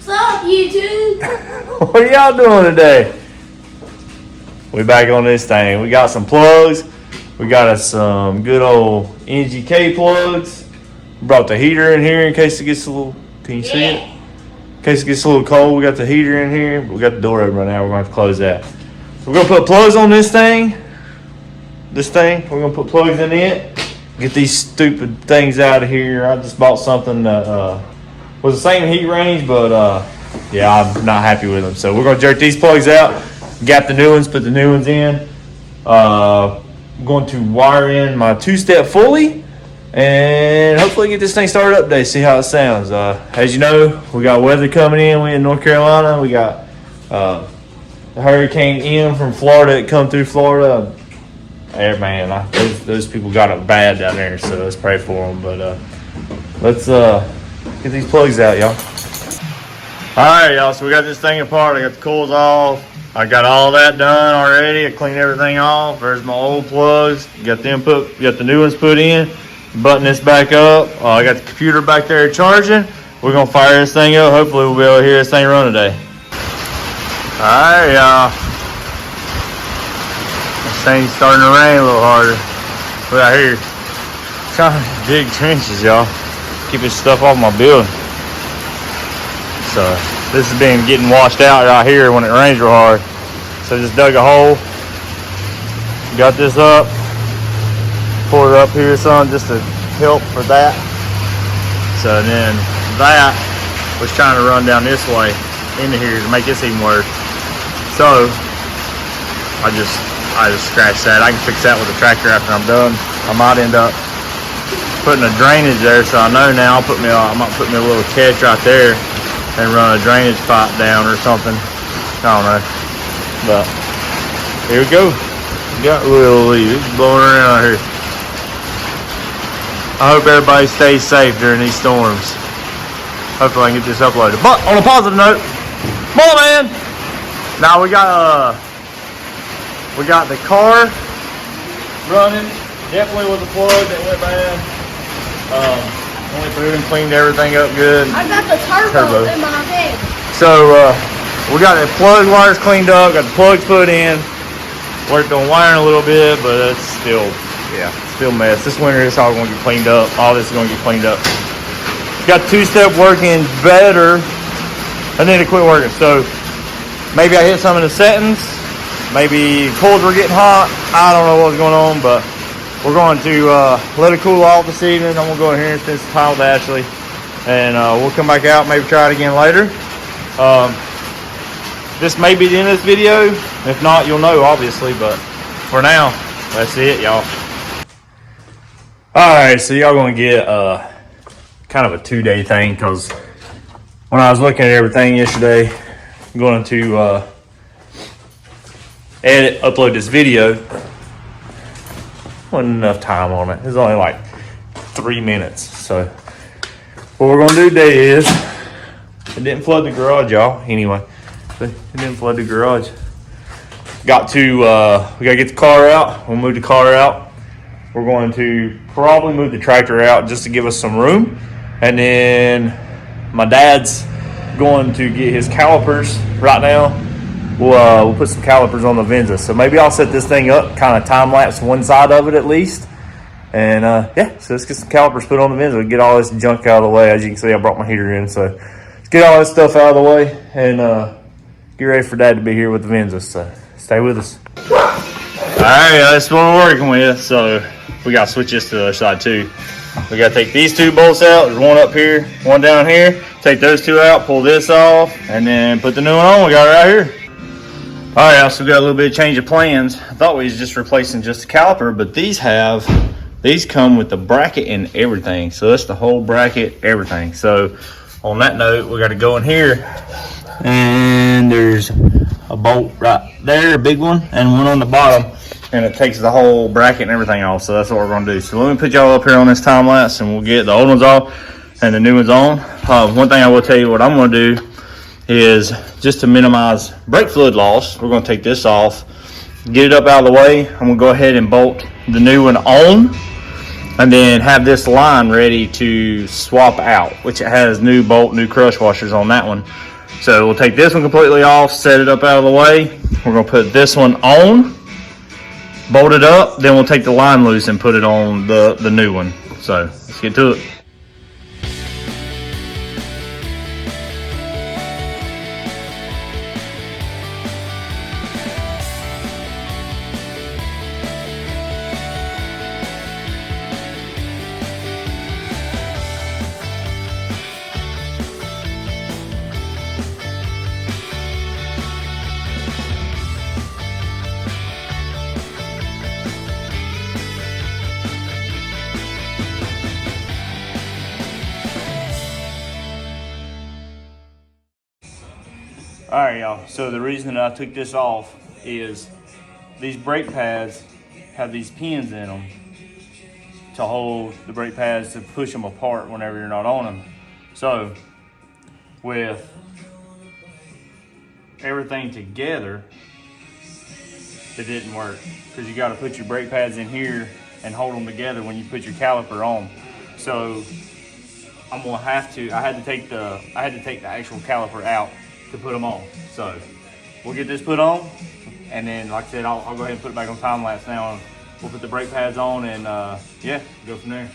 up, YouTube? What are y'all doing today? We back on this thing. We got some plugs. We got us some good old NGK plugs. Brought the heater in here in case it gets a little, can you see it? In case it gets a little cold, we got the heater in here. We got the door open right now. We're going to have to close that. We're going to put plugs on this thing. We're going to put plugs in it. Get these stupid things out of here. I just bought something that was the same heat range, but yeah, I'm not happy with them. So we're going to jerk these plugs out. Gap the new ones, put the new ones in. I'm going to wire in my two-step fully. And hopefully get this thing started up today, see how it sounds. As you know, we got weather coming in. We in North Carolina. We got the Hurricane M from Florida that come through Florida. Hey, man, those people got it bad down there, so let's pray for them. But let's get these plugs out, y'all. All right, y'all, so we got this thing apart. I got the coils off. I got all that done already. I cleaned everything off. There's my old plugs. Got the new ones put in. Button this back up. I got the computer back there charging. We're gonna fire this thing up. Hopefully we'll be able to hear this thing run today. Alright, y'all. This thing's starting to rain a little harder. Look out here. Trying to dig trenches, y'all. Keep this stuff off my building. So this has been getting washed out right here when it rains real hard. So just dug a hole. Got this up. Pour it up here some just to help for that. So then that was trying to run down this way into here to make this even worse. So I just scratched that. I can fix that with a tractor after I'm done. I might end up putting a drainage there, so I know now. I might put me a little catch right there and run a drainage pipe down or something. I don't know. But here we go. Got a little leaves blowing around here. I hope everybody stays safe during these storms. Hopefully I can get this uploaded. But on a positive note, more man. Now we got the car running. Definitely was a plug that went bad. Went through and cleaned everything up good. I got the turbo in my head. So we got the plug wires cleaned up. Got the plugs put in. Worked on wiring a little bit, but it's still. Yeah, still mess. This winter it's all going to get cleaned up. All this is going to get cleaned up. Got two-step working better, and then it quit working. So maybe I hit some of the settings. Maybe coils were getting hot. I don't know what's going on, but we're going to let it cool off this evening. I'm going to go in here and spend some time with Ashley, and we'll come back out, maybe try it again later. This may be the end of this video. If not, you'll know, obviously, but for now, that's it, y'all. Alright, so y'all gonna get kind of a 2-day thing, because when I was looking at everything yesterday, I'm going to upload this video. Wasn't enough time on it. It was only like 3 minutes. So what we're gonna do today is, it didn't flood the garage, y'all. Anyway, it didn't flood the garage. We gotta get the car out. We'll move the car out. We're going to probably move the tractor out just to give us some room. And then my dad's going to get his calipers right now. We'll put some calipers on the venza. So maybe I'll set this thing up, kind of time lapse one side of it at least. And yeah, so let's get some calipers put on the venza. Get all this junk out of the way. As you can see, I brought my heater in. So let's get all this stuff out of the way and get ready for Dad to be here with the venza. So stay with us. All right, that's what we're working with. So we got to switch this to the other side too. We got to take these 2 bolts out. There's one up here, one down here. Take those 2 out, pull this off, and then put the new one on. We got it right here. All right, so we got a little bit of change of plans. I thought we was just replacing just the caliper, but these come with the bracket and everything. So that's the whole bracket, everything. So on that note, we got to go in here, and there's a bolt right there, a big one, and one on the bottom. And it takes the whole bracket and everything off. So that's what we're going to do. So let me put y'all up here on this time lapse, and we'll get the old ones off and the new ones on. One thing I will tell you what I'm going to do is, just to minimize brake fluid loss, we're going to take this off, get it up out of the way. I'm going to go ahead and bolt the new one on, and then have this line ready to swap out, which it has new bolt, new crush washers on that one. So we'll take this one completely off, set it up out of the way. We're gonna put this one on, bolt it up, then we'll take the line loose and put it on the new one. So let's get to it. All right, y'all. So the reason that I took this off is these brake pads have these pins in them to hold the brake pads to push them apart whenever you're not on them. So with everything together, it didn't work because you got to put your brake pads in here and hold them together when you put your caliper on. So I'm gonna have to. I had to take the actual caliper out to put them on. So we'll get this put on, and then like I said, I'll go ahead and put it back on time lapse now, and we'll put the brake pads on, and yeah, go from there.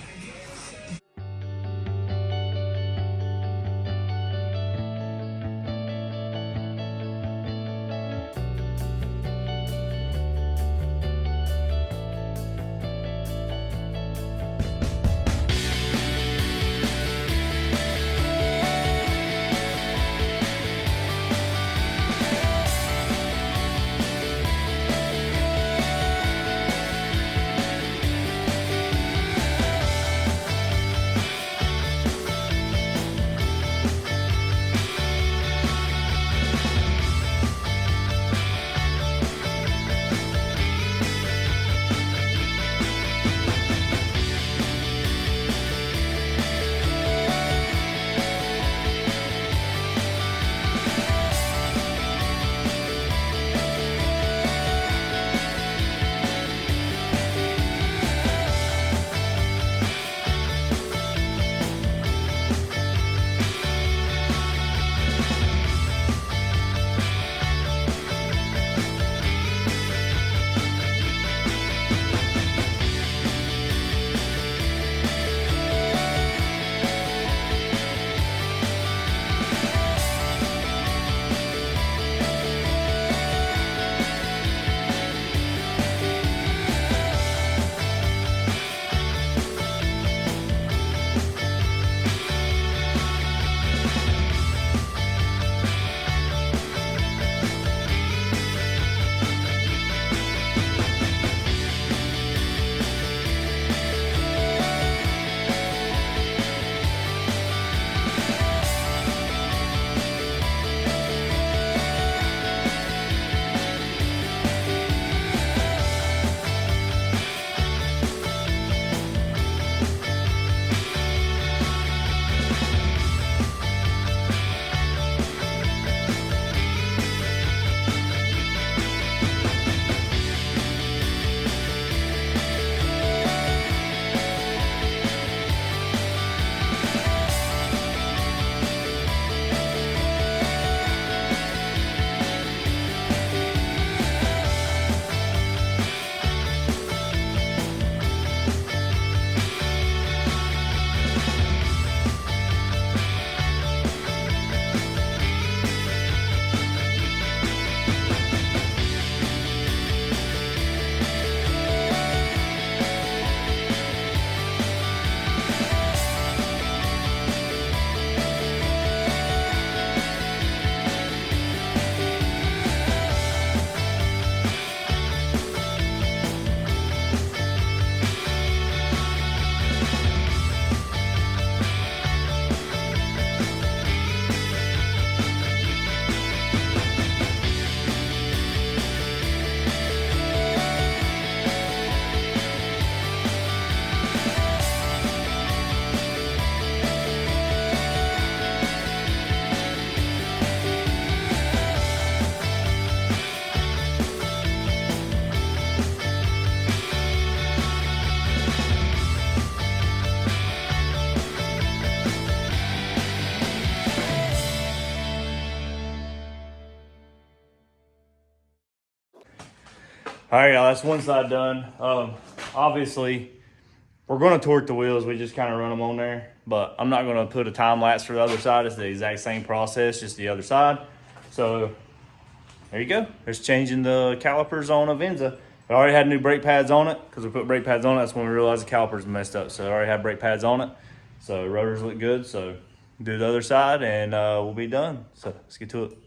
All right, y'all, that's one side done. Obviously, we're going to torque the wheels. We just kind of run them on there. But I'm not going to put a time lapse for the other side. It's the exact same process, just the other side. So there you go. There's changing the calipers on a Venza. It already had new brake pads on it because we put brake pads on it. That's when we realized the calipers messed up. So it already had brake pads on it. So rotors look good. So do the other side and we'll be done. So let's get to it.